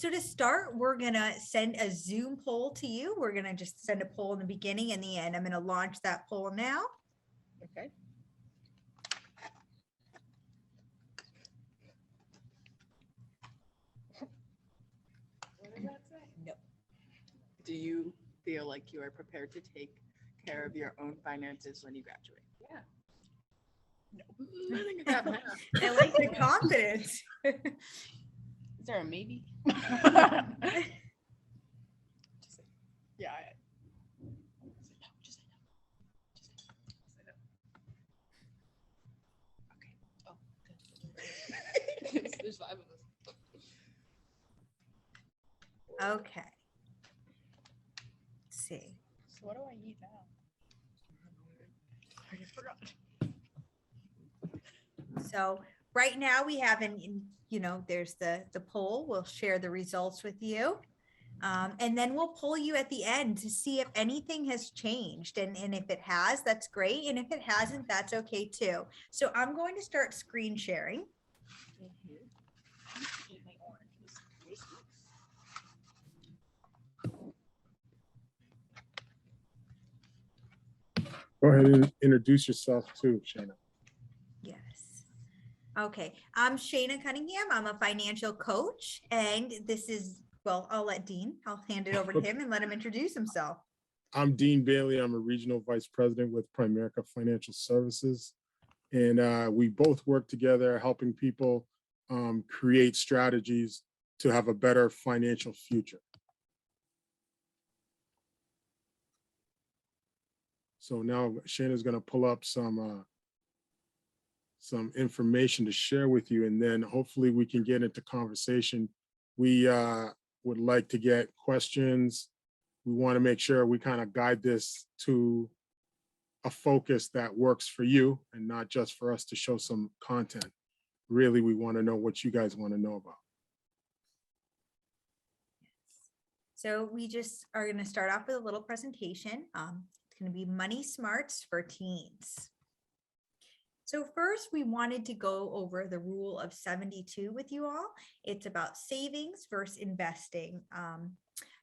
So to start, we're gonna send a Zoom poll to you. We're gonna just send a poll in the beginning and the end. I'm gonna launch that poll now. Okay. What does that say? No. Do you feel like you are prepared to take care of your own finances when you graduate? Yeah. No. I think I got half. I like the confidence. Is there a maybe? Yeah. Just say no. Just say no. Okay. Oh, good. There's 5 of us. Okay. Let's see. So what do I eat now? I forgot. So right now we have there's the poll. We'll share the results with you. And then we'll pull you at the end to see if anything has changed. And if it has, that's great. And if it hasn't, that's okay too. So I'm going to start screen sharing. Eat my oranges. Go ahead and introduce yourself too, Shaina. Yes. Okay. I'm Shaina Cunningham. I'm a financial coach. And this is, well, I'll let Dean, I'll hand it over to him and let him introduce himself. I'm Dean Bailey. I'm a regional vice president with Primerica Financial Services. And we both work together helping people create strategies to have a better financial future. So now Shaina's going to pull up some information to share with you, and then hopefully we can get into conversation. We would like to get questions. We want to make sure we kind of guide this to a focus that works for you and not just for us to show some content. Really, we want to know what you guys want to know about. So we just are going to start off with a little presentation. It's going to be money smarts for teens. So first, we wanted to go over the rule of 72 with you all. It's about savings versus investing.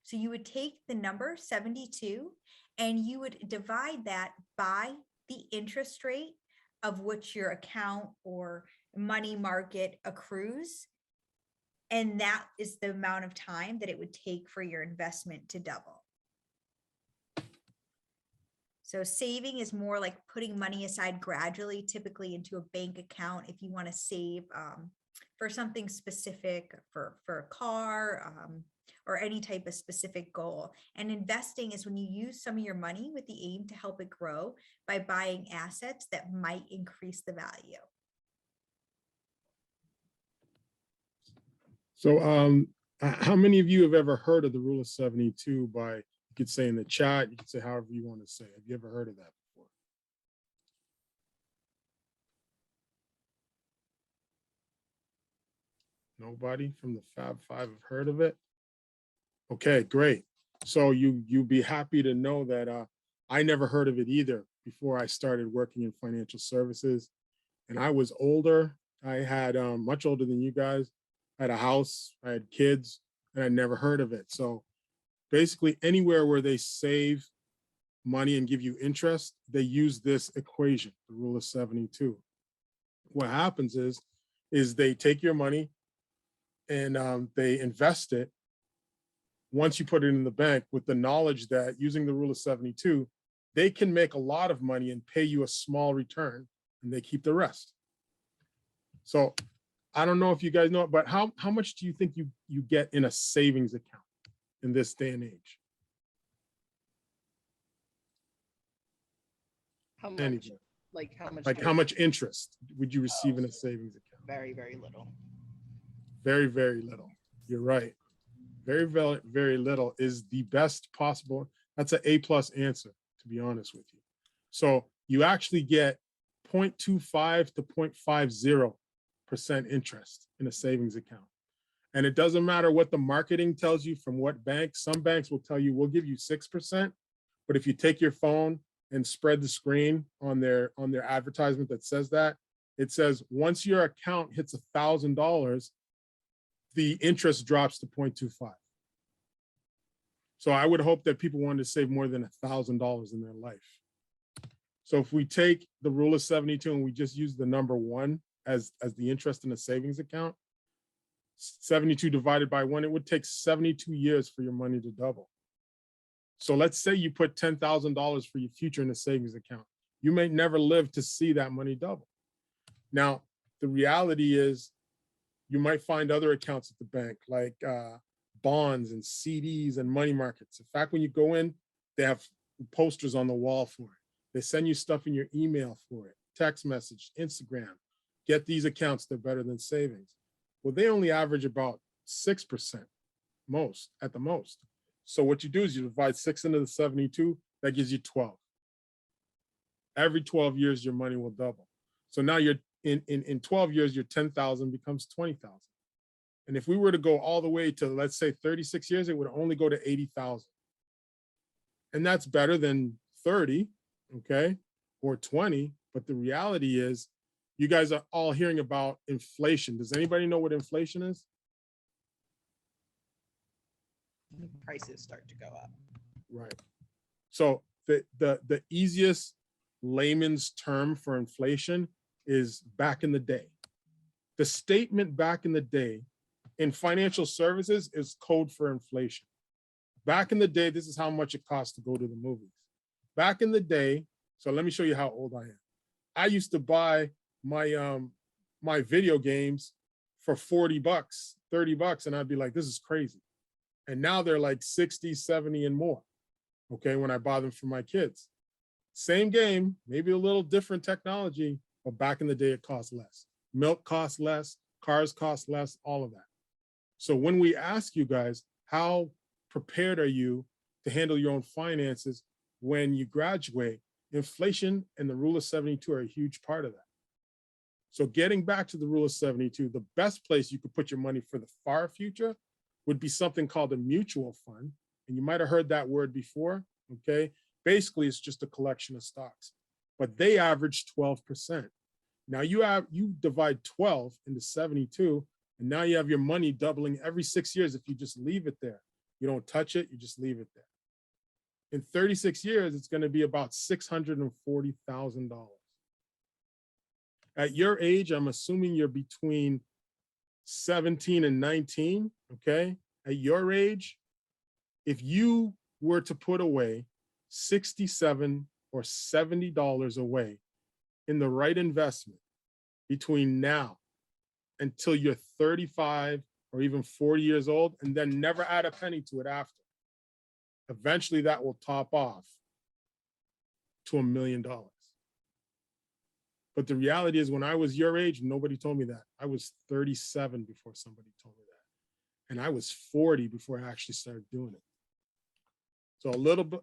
So you would take the number 72 and you would divide that by the interest rate of which your account or money market accrues. And that is the amount of time that it would take for your investment to double. So saving is more like putting money aside gradually, typically into a bank account if you want to save for something specific, for a car or any type of specific goal. And investing is when you use some of your money with the aim to help it grow by buying assets that might increase the value. So how many of you have ever heard of the rule of 72 by, you could say in the chat, you could say however you want to say. Have you ever heard of that before? Nobody from the Fab Five have heard of it? Okay, great. So you'd be happy to know that I never heard of it either before I started working in financial services. And I was older. I had much older than you guys. I had a house, I had kids, and I never heard of it. So basically anywhere where they save money and give you interest, they use this equation, the rule of 72. What happens is they take your money and they invest it. Once you put it in the bank with the knowledge that using the rule of 72, they can make a lot of money and pay you a small return and they keep the rest. So I don't know if you guys know, but how much do you think you get in a savings account in this day and age? How much? Anything. Like how much? Like how much interest would you receive in a savings account? Very, very little. Very, very little. You're right. Very, very, very little is the best possible. That's an A+ answer, to be honest with you. So you actually get 0.25 to 0.50% interest in a savings account. And it doesn't matter what the marketing tells you from what bank. Some banks will tell you, we'll give you 6%. But if you take your phone and spread the screen on their advertisement that says that, it says once your account hits $1,000, the interest drops to 0.25. So I would hope that people wanted to save more than $1,000 in their life. So if we take the rule of 72 and we just use the number 1 as the interest in a savings account, 72 divided by 1, it would take 72 years for your money to double. So let's say you put $10,000 for your future in a savings account. You may never live to see that money double. Now, the reality is you might find other accounts at the bank, like bonds and CDs and money markets. In fact, when you go in, they have posters on the wall for it. They send you stuff in your email for it, text message, Instagram. Get these accounts, they're better than savings. Well, they only average about 6% at the most. So what you do is you divide 6 into the 72, that gives you 12. Every 12 years, your money will double. So now you're in 12 years, your 10,000 becomes 20,000. And if we were to go all the way to, let's say 36 years, it would only go to 80,000. And that's better than 30, okay, or 20. But the reality is, you guys are all hearing about inflation. Does anybody know what inflation is? The prices start to go up. Right. So the easiest layman's term for inflation is back in the day. The statement back in the day in financial services is code for inflation. Back in the day, this is how much it costs to go to the movies. Back in the day, so let me show you how old I am. I used to buy my my video games for 40 bucks, 30 bucks, and I'd be like, this is crazy. And now they're like 60, 70 and more, okay, when I buy them for my kids. Same game, maybe a little different technology, but back in the day, it cost less. Milk costs less, cars cost less, all of that. So when we ask you guys, how prepared are you to handle your own finances when you graduate? Inflation and the rule of 72 are a huge part of that. So getting back to the rule of 72, the best place you could put your money for the far future would be something called a mutual fund. And you might have heard that word before, okay? Basically, it's just a collection of stocks, but they average 12%. Now you divide 12 into 72, and now you have your money doubling every 6 years if you just leave it there. You don't touch it, you just leave it there. In 36 years, it's gonna be about $640,000. At your age, I'm assuming you're between 17 and 19, okay? At your age, if you were to put away $67 or $70 away in the right investment between now until you're 35 or even 40 years old, and then never add a penny to it after, eventually that will top off to $1 million. But the reality is, when I was your age, nobody told me that. I was 37 before somebody told me that. And I was 40 before I actually started doing it. So a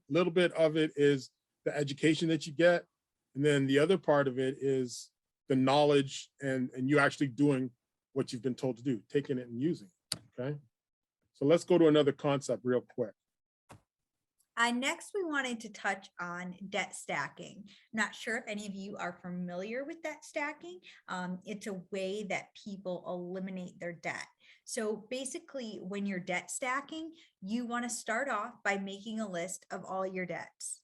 little bit of it is the education that you get. And then the other part of it is the knowledge and you actually doing what you've been told to do, taking it and using it, okay? So let's go to another concept real quick. Next, we wanted to touch on debt stacking. Not sure if any of you are familiar with debt stacking. It's a way that people eliminate their debt. So basically, when you're debt stacking, you want to start off by making a list of all your debts.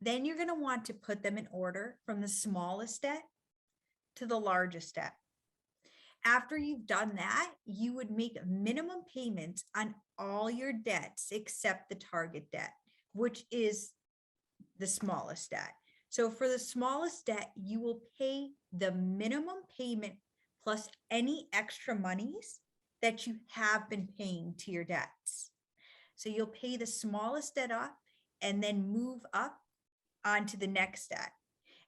Then you're going to want to put them in order from the smallest debt to the largest debt. After you've done that, you would make minimum payments on all your debts except the target debt, which is the smallest debt. So for the smallest debt, you will pay the minimum payment plus any extra monies that you have been paying to your debts. So you'll pay the smallest debt up and then move up onto the next debt.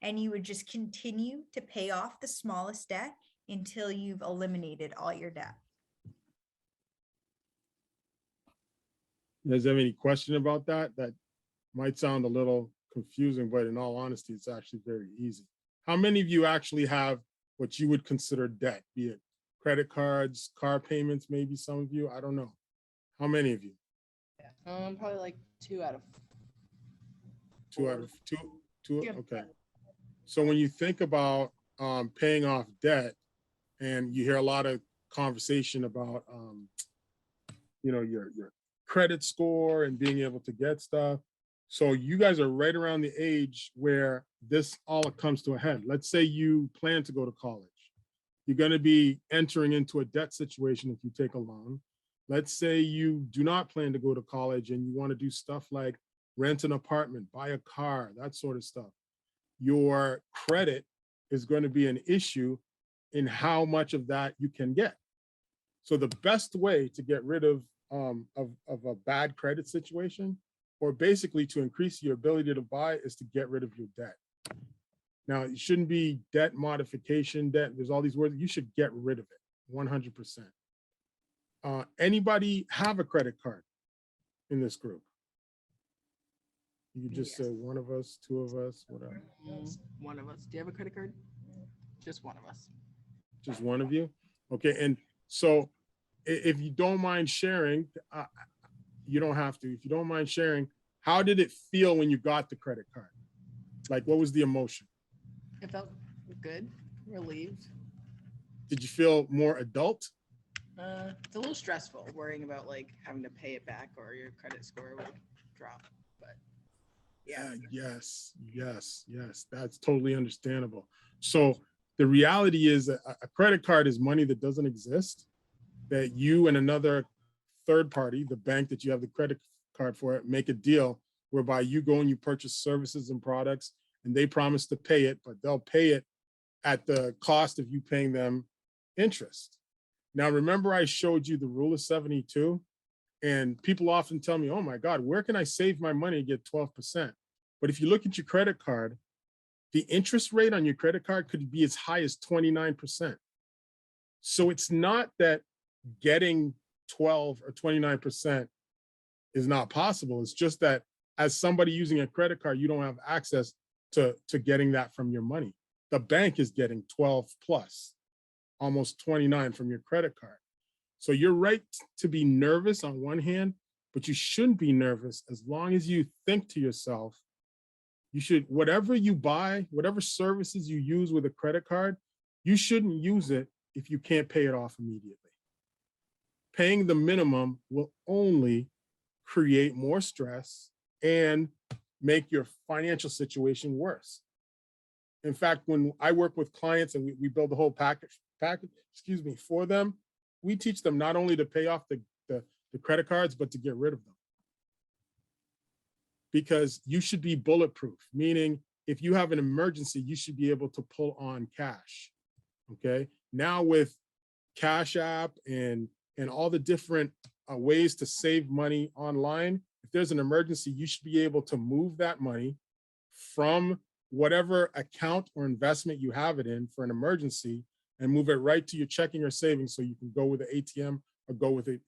And you would just continue to pay off the smallest debt until you've eliminated all your debt. Does have any question about that? That might sound a little confusing, but in all honesty, it's actually very easy. How many of you actually have what you would consider debt, be it credit cards, car payments, maybe some of you, I don't know. How many of you? Probably like 2 out of 2 out of 2? Yeah. Okay. So when you think about paying off debt, and you hear a lot of conversation about, your credit score and being able to get stuff. So you guys are right around the age where this all comes to a head. Let's say you plan to go to college. You're going to be entering into a debt situation if you take a loan. Let's say you do not plan to go to college and you want to do stuff like rent an apartment, buy a car, that sort of stuff. Your credit is going to be an issue in how much of that you can get. So the best way to get rid of a bad credit situation, or basically to increase your ability to buy, is to get rid of your debt. Now, it shouldn't be debt modification, debt. There's all these words. You should get rid of it 100%. Anybody have a credit card in this group? You just Yes. say one of us, two of us, whatever. One of us. Do you have a credit card? Just one of us. Just one of you? Okay, and so if you don't mind sharing, you don't have to. If you don't mind sharing, how did it feel when you got the credit card? Like, what was the emotion? It felt good, relieved. Did you feel more adult? It's a little stressful worrying about like having to pay it back or your credit score would drop. But Yeah, yes. That's totally understandable. So the reality is that a credit card is money that doesn't exist, that you and another third party, the bank that you have the credit card for, make a deal whereby you go and you purchase services and products and they promise to pay it, but they'll pay it at the cost of you paying them interest. Now, remember I showed you the rule of 72? And people often tell me, oh my God, where can I save my money and get 12%? But if you look at your credit card, the interest rate on your credit card could be as high as 29%. So it's not that getting 12 or 29% is not possible. It's just that as somebody using a credit card, you don't have access to getting that from your money. The bank is getting 12 plus, almost 29 from your credit card. So you're right to be nervous on one hand, but you shouldn't be nervous as long as you think to yourself, you should, whatever you buy, whatever services you use with a credit card, you shouldn't use it if you can't pay it off immediately. Paying the minimum will only create more stress and make your financial situation worse. In fact, when I work with clients and we build the whole package, for them, we teach them not only to pay off the credit cards, but to get rid of them. Because you should be bulletproof, meaning if you have an emergency, you should be able to pull on cash, okay? Now with Cash App and all the different ways to save money online, if there's an emergency, you should be able to move that money from whatever account or investment you have it in for an emergency and move it right to your checking or savings so you can go with the ATM or go with a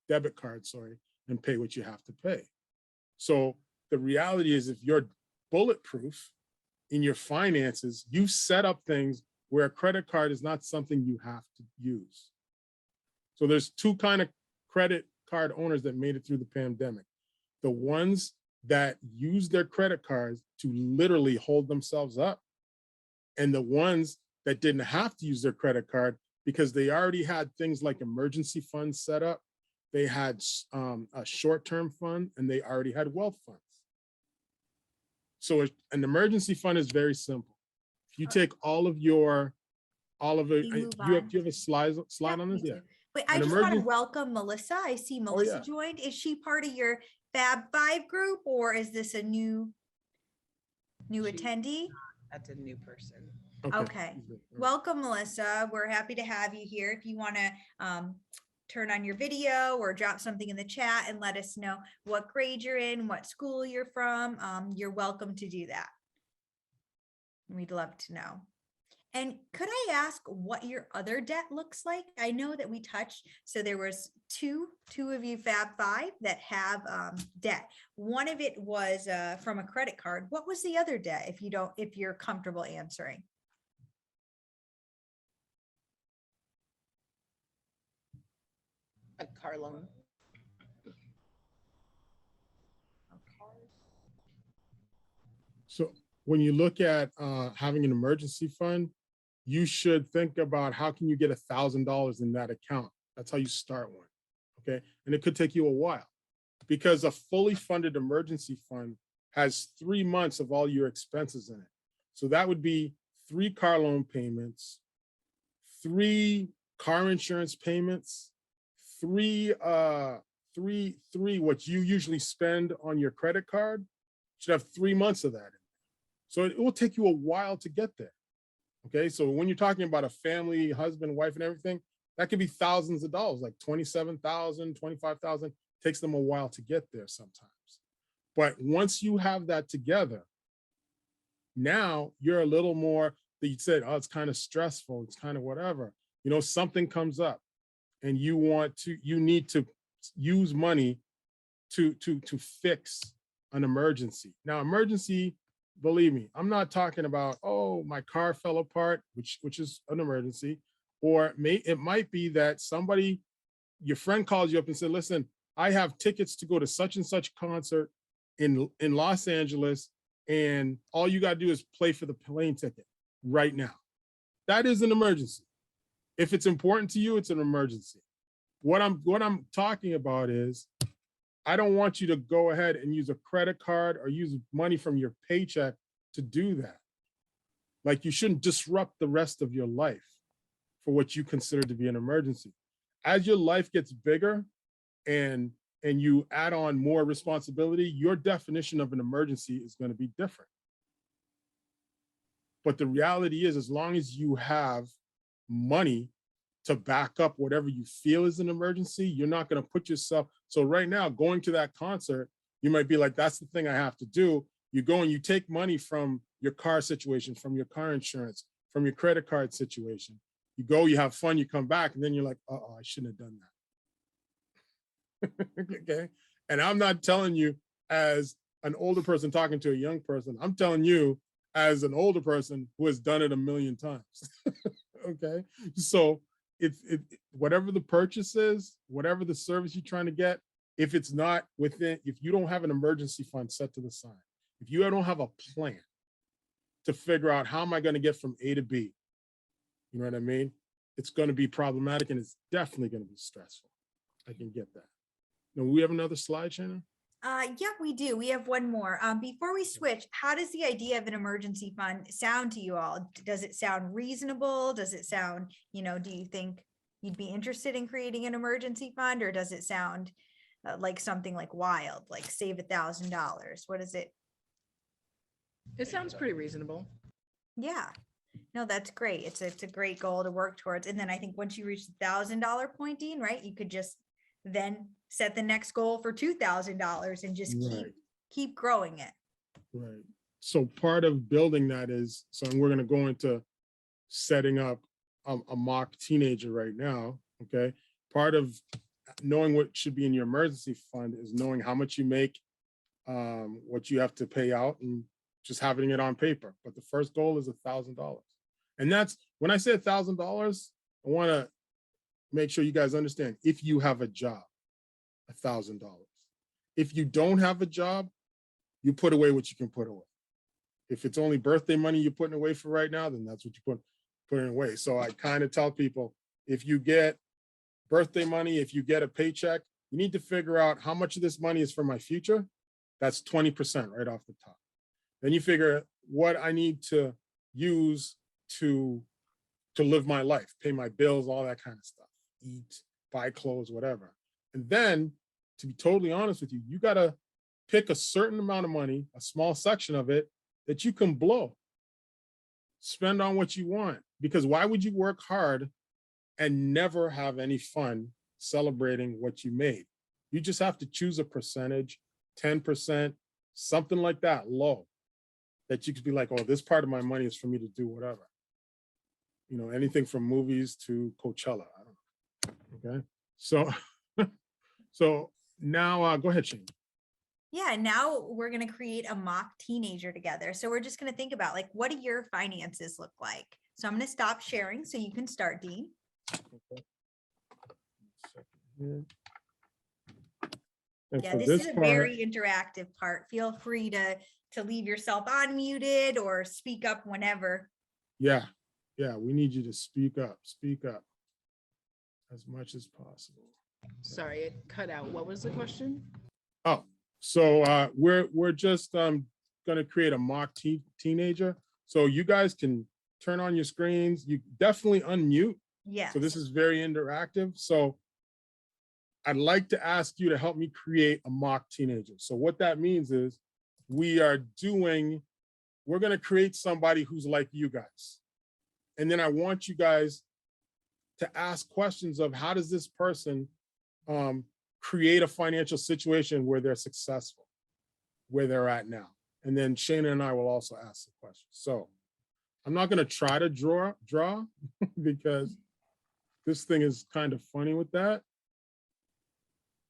debit card, and pay what you have to pay. So the reality is if you're bulletproof in your finances, you set up things where a credit card is not something you have to use. So there's two kind of credit card owners that made it through the pandemic. The ones that use their credit cards to literally hold themselves up, and the ones that didn't have to use their credit card because they already had things like emergency funds set up. They had a short-term fund and they already had wealth funds. So an emergency fund is very simple. If you take all of it, You you have a slide Yeah, on me this? Yeah. too. Wait, I An just want to emergency- welcome Melissa. I see Melissa yeah. joined. Is she part of your Fab Five group or is this a new She- attendee? That's a new person. Okay. Welcome, Melissa. We're happy to have you here. If you want to turn on your video or drop something in the chat and let us know what grade you're in, what school you're from, you're welcome to do that. We'd love to know. And could I ask what your other debt looks like? I know that we touched, so there was two of you Fab Five that have debt. One of it was from a credit card. What was the other debt if you're comfortable answering? A car loan. So when you look at having an emergency fund, you should think about how can you get $1,000 in that account. That's how you start one. Okay. And it could take you a while because a fully funded emergency fund has 3 months of all your expenses in it. So that would be 3 car loan payments, 3 car insurance payments, 3 what you usually spend on your credit card. Should have 3 months of that in. So it will take you a while to get there. Okay, so when you're talking about a family, husband, wife, and everything, that could be thousands of dollars, like 27,000, 25,000. Takes them a while to get there sometimes. But once you have that together, now you're a little more that you said, oh, it's kind of stressful, it's kind of whatever. You know, something comes up and you need to use money to fix an emergency. Now, emergency, believe me, I'm not talking about, oh, my car fell apart, which is an emergency, or it might be that somebody, your friend calls you up and said, listen, I have tickets to go to such and such concert in Los Angeles, and all you got to do is pay for the plane ticket right now. That is an emergency. If it's important to you, it's an emergency. What I'm talking about is, I don't want you to go ahead and use a credit card or use money from your paycheck to do that. Like, you shouldn't disrupt the rest of your life for what you consider to be an emergency. As your life gets bigger and you add on more responsibility, your definition of an emergency is going to be different. But the reality is, as long as you have money to back up whatever you feel is an emergency, you're not going to put yourself. So right now, going to that concert, you might be like, that's the thing I have to do. You go and you take money from your car situation, from your car insurance, from your credit card situation. You go, you have fun, you come back, and then you're like, uh-oh, I shouldn't have done that. Okay. And I'm not telling you as an older person talking to a young person. I'm telling you as an older person who has done it a million times. Okay. So whatever the purchase is, whatever the service you're trying to get, if it's not within, if you don't have an emergency fund set to the side, if you don't have a plan to figure out how am I going to get from A to B, you know what I mean? It's going to be problematic and it's definitely going to be stressful. I can get that. Now, we have another slide, Shaina? Yeah, we do. We have one more. Before we switch, how does the idea of an emergency fund sound to you all? Does it sound reasonable? Does it sound, do you think you'd be interested in creating an emergency fund, or does it sound like something like wild, like save $1,000? What is it? It sounds pretty reasonable. Yeah, no, that's great. It's a great goal to work towards. And then I think once you reach the $1,000 point, Dean, right, you could just then set the next goal for $2,000 and just keep growing it. Right. So part of building that is, so we're going to go into setting up a mock teenager right now. Okay. Part of knowing what should be in your emergency fund is knowing how much you make, what you have to pay out, and just having it on paper. But the first goal is $1,000. And that's when I say $1,000, I want to make sure you guys understand, if you have a job, $1,000. If you don't have a job, you put away what you can put away. If it's only birthday money you're putting away for right now, then that's what you putting away. So I kind of tell people, if you get birthday money, if you get a paycheck, you need to figure out how much of this money is for my future. That's 20% right off the top. Then you figure what I need to use to live my life, pay my bills, all that kind of stuff, eat, buy clothes, whatever. And then, to be totally honest with you, you got to pick a certain amount of money, a small section of it that you can blow. Spend on what you want, because why would you work hard and never have any fun celebrating what you made? You just have to choose a percentage, 10%, something like that, low, that you could be like, oh, this part of my money is for me to do whatever. Anything from movies to Coachella. I don't know. Okay. So now go ahead, Shane. Yeah, now we're going to create a mock teenager together. So we're just going to think about, like, what do your finances look like? So I'm going to stop sharing so you can start, Dean. Okay. Yeah, this is a very interactive part. Feel free to leave yourself unmuted or speak up whenever. Yeah. Yeah, we need you to speak up as much as possible. Sorry, it cut out. What was the question? Oh, so we're just gonna create a mock teenager. So you guys can turn on your screens. You definitely unmute. Yes. So this is very interactive. So I'd like to ask you to help me create a mock teenager. So what that means is we're gonna create somebody who's like you guys. And then I want you guys to ask questions of how does this person create a financial situation where they're successful, where they're at now. And then Shaina and I will also ask the question. So I'm not gonna try to draw because this thing is kind of funny with that.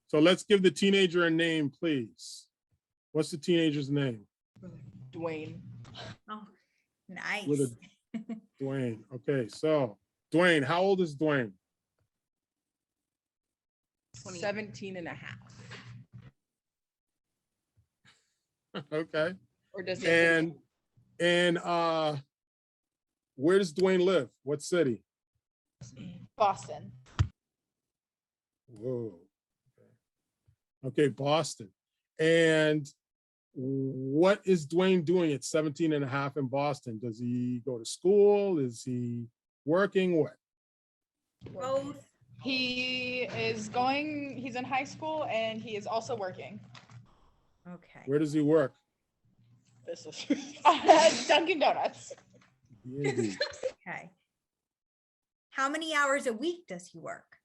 So let's give the teenager a name, please. What's the teenager's name? Dwayne. Oh, nice. With a Dwayne. Okay, so Dwayne, how old is Dwayne? 17 and a half. Okay. Or does he have to- And where does Dwayne live? What city? Boston. Whoa. Okay, Boston. And what is Dwayne doing at 17 and a half in Boston? Does he go to school? Is he working? What? Both. He's in high school and he is also working. Okay. Where does he work? This is Dunkin' Donuts. Indeed. Okay. How many hours a week does he work?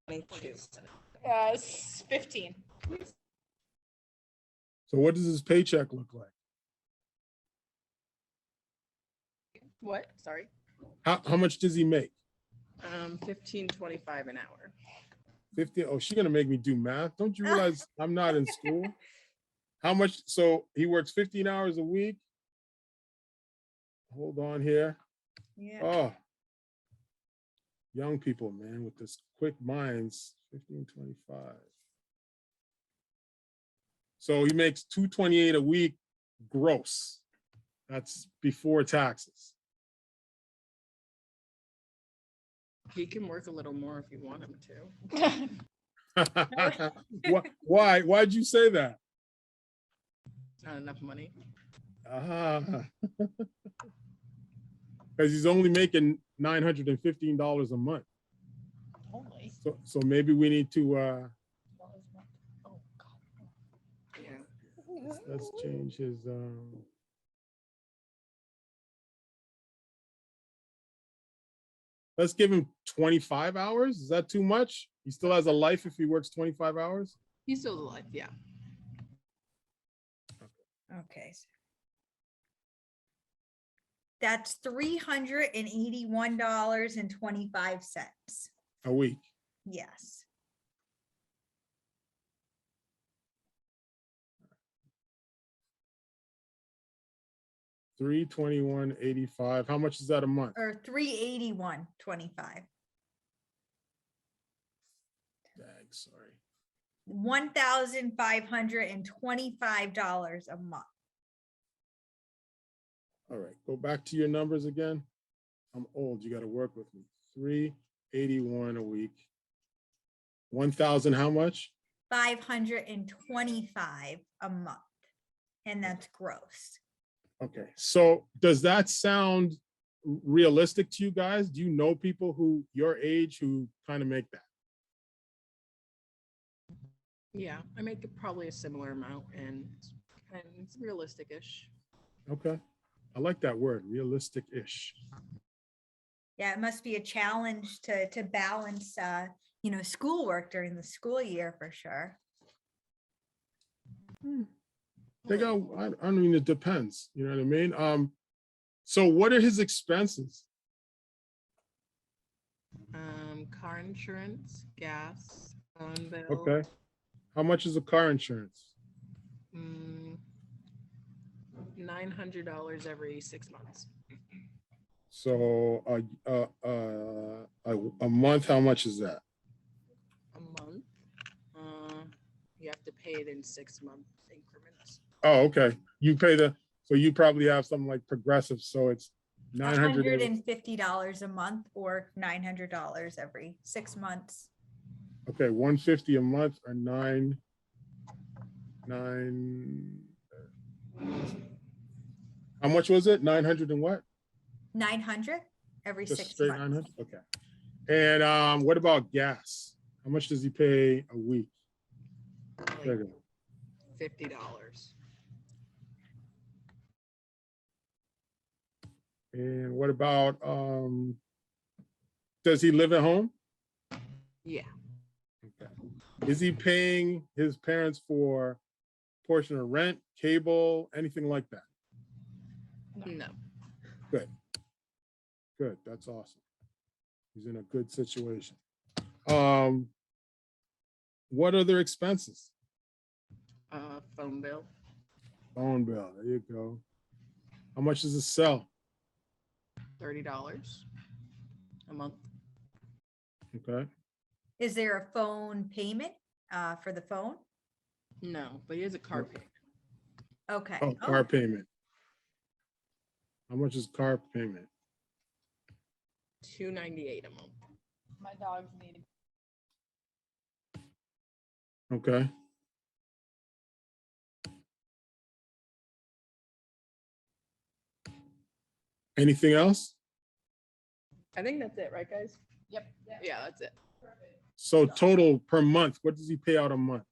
22. 15. So what does his paycheck look like? What? Sorry. How much does he make? 15.25 an hour. 50. Oh, she's gonna make me do math. Don't you realize I'm not in school? How much? So he works 15 hours a week. Hold on here. Yeah. Oh, young people, man, with this quick minds. 15.25. So he makes 228 a week gross. That's before taxes. He can work a little more if you want him to. Why? Why'd you say that? Not enough money. Because he's only making $915 a month. Only. So maybe we need to Oh, God. Yeah. let's change his let's give him 25 hours. Is that too much? He still has a life if he works 25 hours? He's still alive. Yeah. Okay. That's $381.25. A week. Yes. $321.85. How much is that a month? Or $381.25. Dag, sorry. $1,525 a month. All right, go back to your numbers again. I'm old, you gotta work with me. 381 a week. 1,000, how much? 525 a month. And that's gross. Okay, so does that sound realistic to you guys? Do you know people who your age who kind of make that? Yeah. I make probably a similar amount and it's realistic-ish. Okay, I like that word, realistic-ish. Yeah, it must be a challenge to balance, schoolwork during the school year for sure. I mean, it depends, you know what I mean? So what are his expenses? Car insurance, gas, phone bill. Okay, how much is a car insurance? $900 every 6 months. So a month, how much is that? A month. You have to pay it in 6-month increments. Oh, okay. You pay so you probably have something like Progressive, so it's $150 a month or $900 every 6 months. Okay, 150 a month or nine. How much was it? 900 and what? 900 every Just 6 straight months. 900? Okay. And what about gas? How much does he pay a week? Like Figure. $50. And what about, does he live at home? Yeah. Okay. Is he paying his parents for portion of rent, cable, anything like that? No. Good. Good. That's awesome. He's in a good situation. What other expenses? Phone bill. Phone bill. There you go. How much does it sell? $30 a month. Okay. Is there a phone payment for the phone? No, but he has a car payment. Okay. Oh, car payment. How much is car payment? $298 a month. My dogs need. Okay. Anything else? I think that's it, right, guys? Yep. Yeah, that's it. So total per month, what does he pay out a month?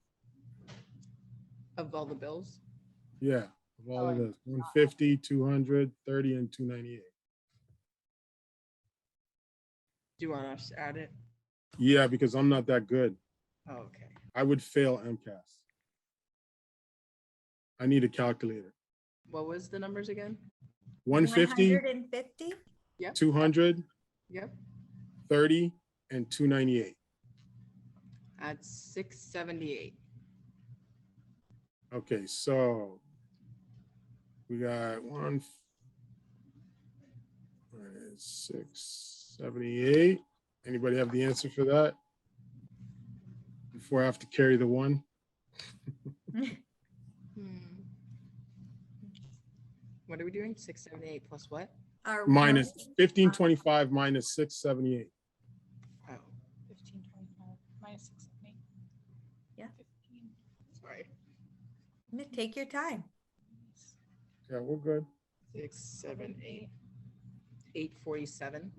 Of all the bills. Yeah, of all of this, 150, 200, 30, and 298. Do you want us to add it? Yeah, because I'm not that good. Oh, okay. I would fail MCAS. I need a calculator. What was the numbers again? 150, 150? 200, Yep. 30, and 298. At 678. Okay, so we got 678. Anybody have the answer for that? Before I have to carry the one? What are we doing? 678 plus what? Minus 1525 minus 678. Oh, 1525 minus 678. Yeah. 15. sorry. Take your time. Yeah, we're good. 678. 847.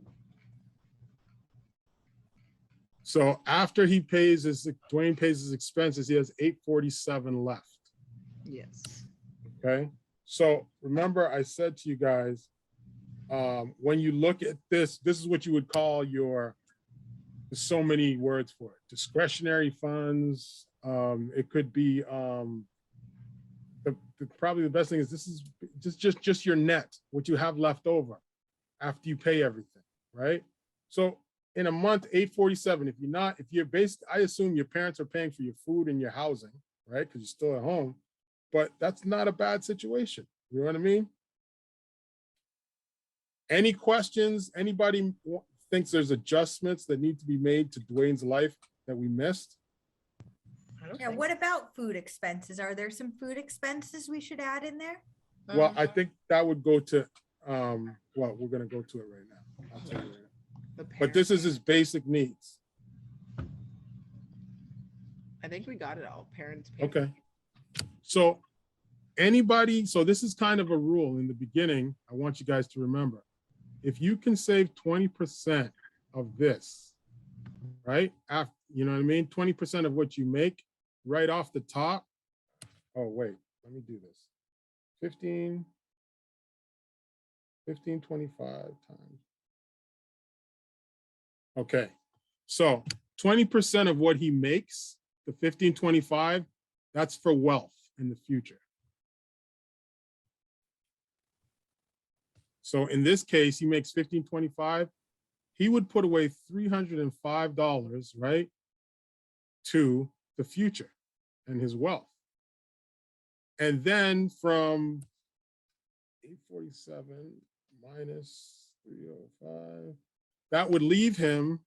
So after he pays his, Dwayne pays his expenses, he has 847 left. Yes. Okay. So remember, I said to you guys, when you look at this, this is what you would call your, there's so many words for it, discretionary funds. It could be, probably the best thing is this is just your net, what you have left over after you pay everything, right? So in a month, 847, if you're based, I assume your parents are paying for your food and your housing, right? Because you're still at home, but that's not a bad situation. You know what I mean? Any questions? Anybody thinks there's adjustments that need to be made to Dwayne's life that we missed? Yeah, what about food expenses? Are there some food expenses we should add in there? Well, I think that would go to, well, we're gonna go to it right now. I'll tell you right now. But this is his basic needs. I think we got it all. Parents pay. Okay. So anybody, so this is kind of a rule in the beginning. I want you guys to remember, if you can save 20% of this, right? After, you know what I mean? 20% of what you make right off the top. Oh, wait, let me do this. 1525 times. Okay, so 20% of what he makes, the 1525, that's for wealth in the future. So in this case, he makes 1525. He would put away $305, right, to the future and his wealth. And then from 847 minus 305, that would leave him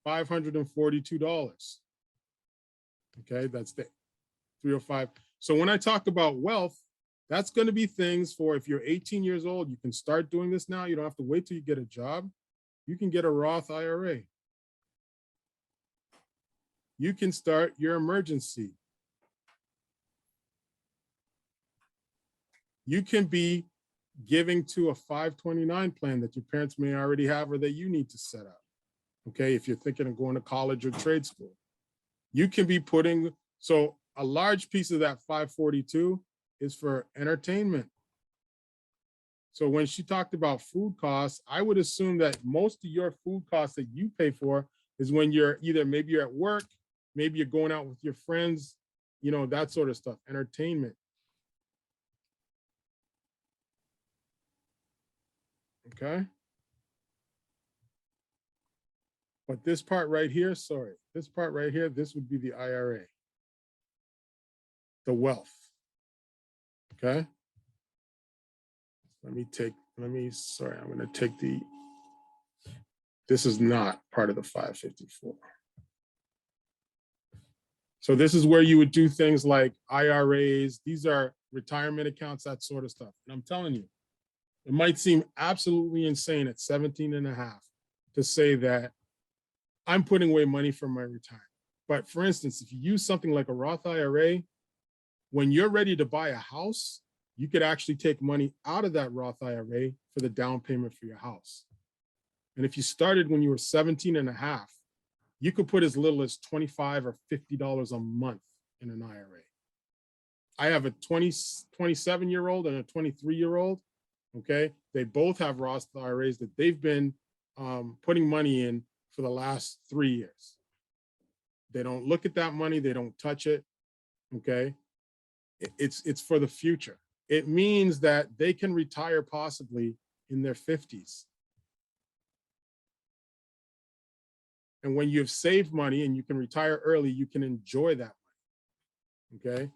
$542. Okay, that's the 305. So when I talk about wealth, That's going to be things for if you're 18 years old, you can start doing this now. You don't have to wait till you get a job. You can get a Roth IRA. You can start your emergency. You can be giving to a 529 plan that your parents may already have or that you need to set up. Okay, if you're thinking of going to college or trade school, you can be putting, so a large piece of that 542 is for entertainment. So when she talked about food costs, I would assume that most of your food costs that you pay for is when you're either, maybe you're at work, maybe you're going out with your friends, you know, that sort of stuff, entertainment. Okay. But this part right here, sorry, this part right here, this would be the IRA, the wealth. Okay. Sorry, I'm going to take this is not part of the 554. So this is where you would do things like IRAs. These are retirement accounts, that sort of stuff. And I'm telling you, it might seem absolutely insane at 17 and a half to say that I'm putting away money for my retirement. But for instance, if you use something like a Roth IRA, when you're ready to buy a house, you could actually take money out of that Roth IRA for the down payment for your house. And if you started when you were 17 and a half, you could put as little as $25 or $50 a month in an IRA. I have a 27-year-old and a 23-year-old. Okay, they both have Roth IRAs that they've been putting money in for the last 3 years. They don't look at that money, they don't touch it. Okay, it's for the future. It means that they can retire possibly in their 50s. And when you've saved money and you can retire early, you can enjoy that money. Okay,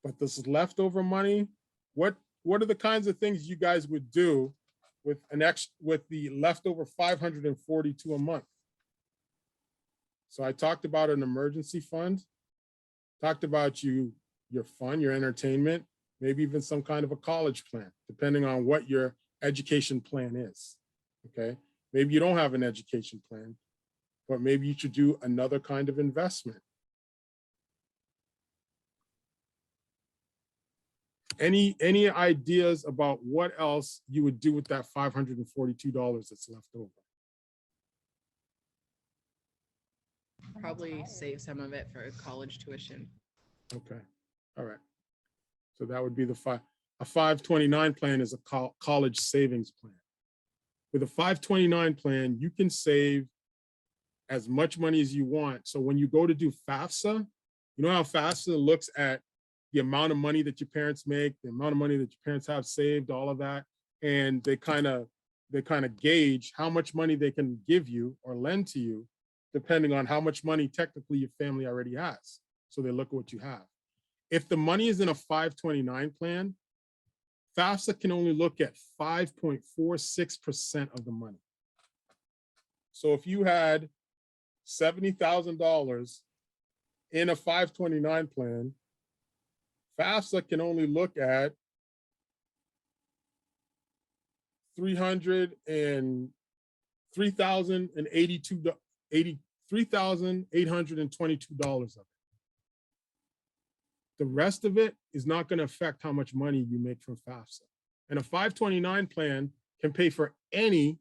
but this leftover money, what are the kinds of things you guys would do with the leftover 542 a month? So I talked about an emergency fund, talked about your fun, your entertainment, maybe even some kind of a college plan, depending on what your education plan is. Okay, maybe you don't have an education plan, but maybe you should do another kind of investment. Any ideas about what else you would do with that $542 that's left over? Probably save some of it for college tuition. Okay, all right. So that would be a 529 plan is a college savings plan. With a 529 plan, you can save as much money as you want. So when you go to do FAFSA, you know how FAFSA looks at the amount of money that your parents make, the amount of money that your parents have saved, all of that, and they kind of gauge how much money they can give you or lend to you, depending on how much money technically your family already has. So they look at what you have. If the money is in a 529 plan, FAFSA can only look at 5.46% of the money. So if you had $70,000 in a 529 plan, FAFSA can only look at $3,822 of it. The rest of it is not going to affect how much money you make from FAFSA. And a 529 plan can pay for any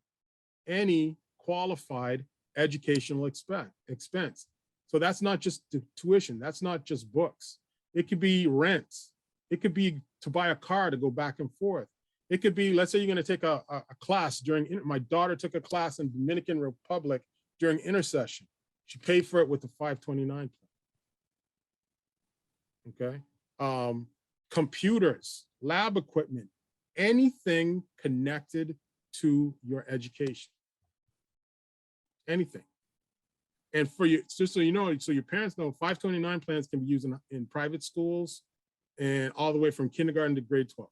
qualified educational expense. So that's not just the tuition. That's not just books. It could be rents. It could be to buy a car to go back and forth. It could be, let's say you're going to take a class my daughter took a class in Dominican Republic during intercession. She paid for it with the 529 plan. Okay. Computers, lab equipment, anything connected to your education. Anything. And for you, just so you know, so your parents know, 529 plans can be used in private schools and all the way from kindergarten to grade 12.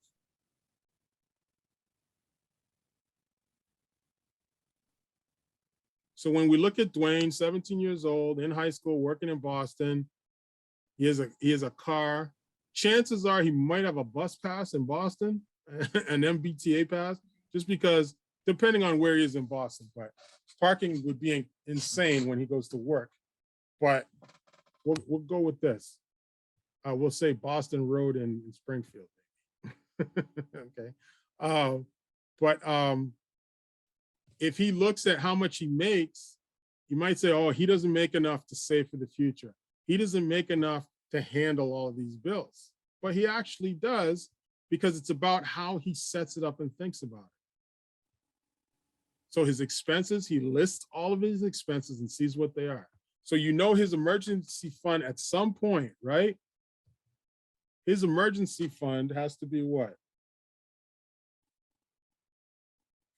So when we look at Dwayne, 17 years old, in high school, working in Boston, he has a car, chances are he might have a bus pass in Boston, an MBTA pass, just because depending on where he is in Boston, but parking would be insane when he goes to work. But we'll go with this. We'll say Boston Road in Springfield. Okay. But if he looks at how much he makes, you might say, oh, he doesn't make enough to save for the future. He doesn't make enough to handle all of these bills. But he actually does, because it's about how he sets it up and thinks about it. So his expenses, he lists all of his expenses and sees what they are. So you know his emergency fund at some point, right? His emergency fund has to be what?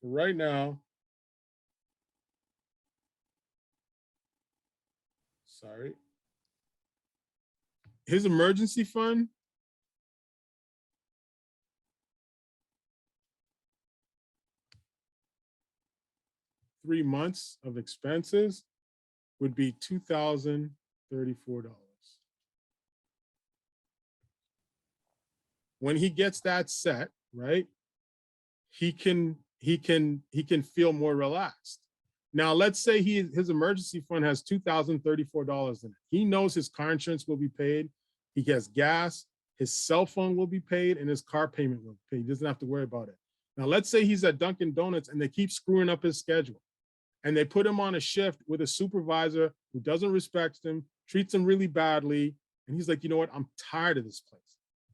Right now, sorry. His emergency fund (3 months of expenses) would be $2,034. When he gets that set, right, he can feel more relaxed. Now, let's say his emergency fund has $2,034 in it. He knows his car insurance will be paid. He has gas, his cell phone will be paid, and his car payment will be paid. He doesn't have to worry about it. Now, let's say he's at Dunkin' Donuts and they keep screwing up his schedule, and they put him on a shift with a supervisor who doesn't respect him, treats him really badly, and he's like, you know what, I'm tired of this place.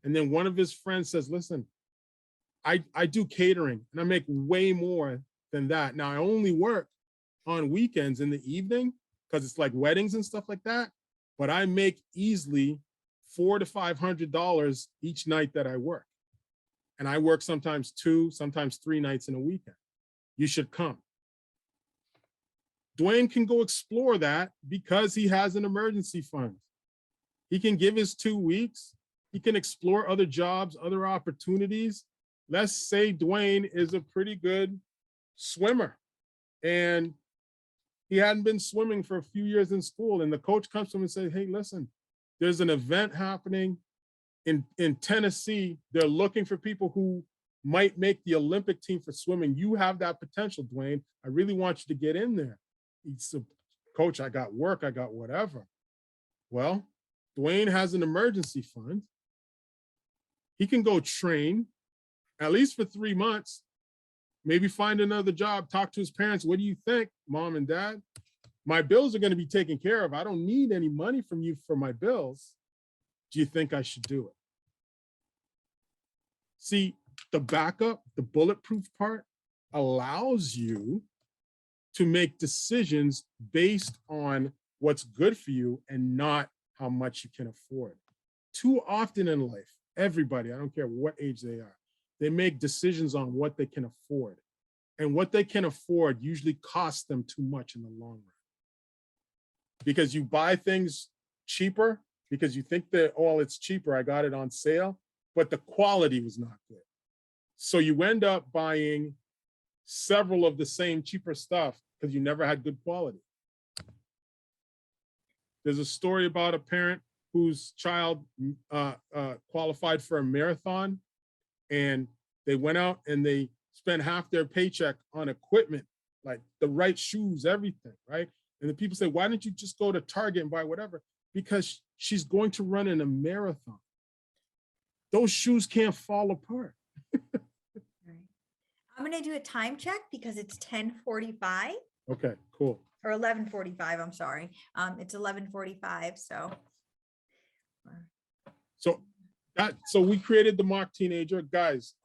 And then one of his friends says, listen, I do catering and I make way more than that. Now, I only work on weekends in the evening because it's like weddings and stuff like that, but I make easily $400 to $500 each night that I work. And I work sometimes 2, sometimes 3 nights in a weekend. You should come. Dwayne can go explore that because he has an emergency fund. He can give his 2 weeks. He can explore other jobs, other opportunities. Let's say Dwayne is a pretty good swimmer and he hadn't been swimming for a few years in school, and the coach comes to him and says, hey, listen, there's an event happening in Tennessee. They're looking for people who might make the Olympic team for swimming. You have that potential, Dwayne. I really want you to get in there. He said, coach, I got work, I got whatever. Well, Dwayne has an emergency fund. He can go train at least for 3 months, maybe find another job, talk to his parents. What do you think, mom and dad? My bills are going to be taken care of. I don't need any money from you for my bills. Do you think I should do it? See, the backup, the bulletproof part allows you to make decisions based on what's good for you and not how much you can afford. Too often in life, everybody, I don't care what age they are, they make decisions on what they can afford. And what they can afford usually costs them too much in the long run. Because you buy things cheaper because you think that, oh, it's cheaper, I got it on sale, but the quality was not good. So you end up buying several of the same cheaper stuff because you never had good quality. There's a story about a parent whose child qualified for a marathon, and they went out and they spent half their paycheck on equipment, like the right shoes, everything, right? And the people say, why don't you just go to Target and buy whatever? Because she's going to run in a marathon. Those shoes can't fall apart. I'm going to do a time check because it's 10:45 Okay, cool. or 11:45. I'm sorry. It's 11:45. So we created the mock teenager. Guys,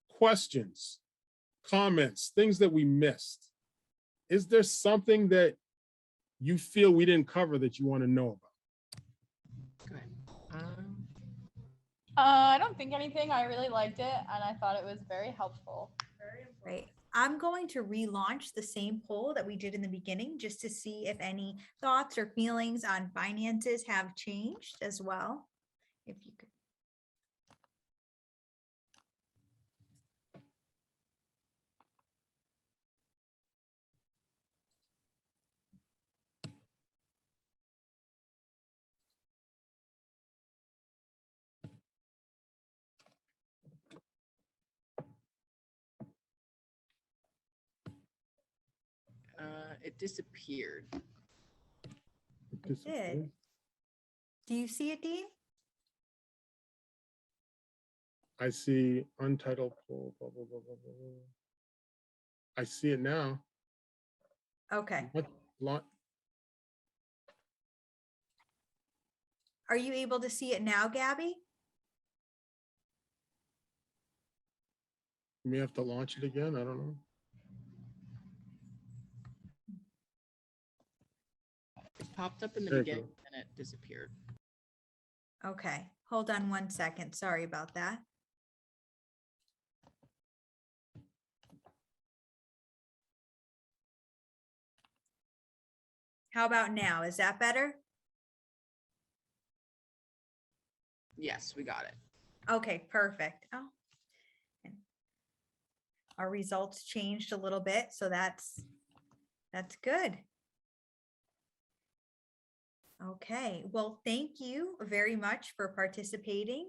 questions, comments, things that we missed. Is there something that you feel we didn't cover that you want to know about? Go ahead. I don't think anything. I really liked it, and I thought it was very helpful. Right. I'm going to relaunch the same poll that we did in the beginning just to see if any thoughts or feelings on finances have changed as well. If you could. It disappeared. It did. Do you see it, Dean? I see untitled poll, blah, blah, blah, blah, blah, blah. I see it now. Okay. What, Are you able to see it now, Gabby? you may have to launch it again, I don't know. It popped up in the There you beginning and it disappeared. Okay, hold on one second. Sorry about that. How about now? Is that better? Yes, we got it. Okay, perfect. Oh. and Our results changed a little bit, so that's good. Okay, well, thank you very much for participating.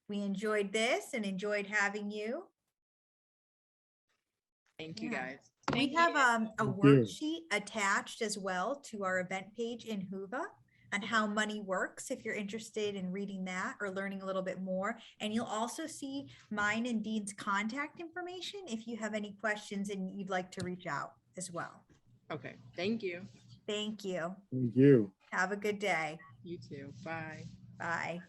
We enjoyed this and enjoyed having you. Thank you, Yeah. guys. We Thank have you. a Thank you. worksheet attached as well to our event page in Hoover on how money works, if you're interested in reading that or learning a little bit more. And you'll also see mine and Dean's contact information if you have any questions and you'd like to reach out as well. Okay, thank you. Thank you. Thank you. Have a good day. You too. Bye. Bye.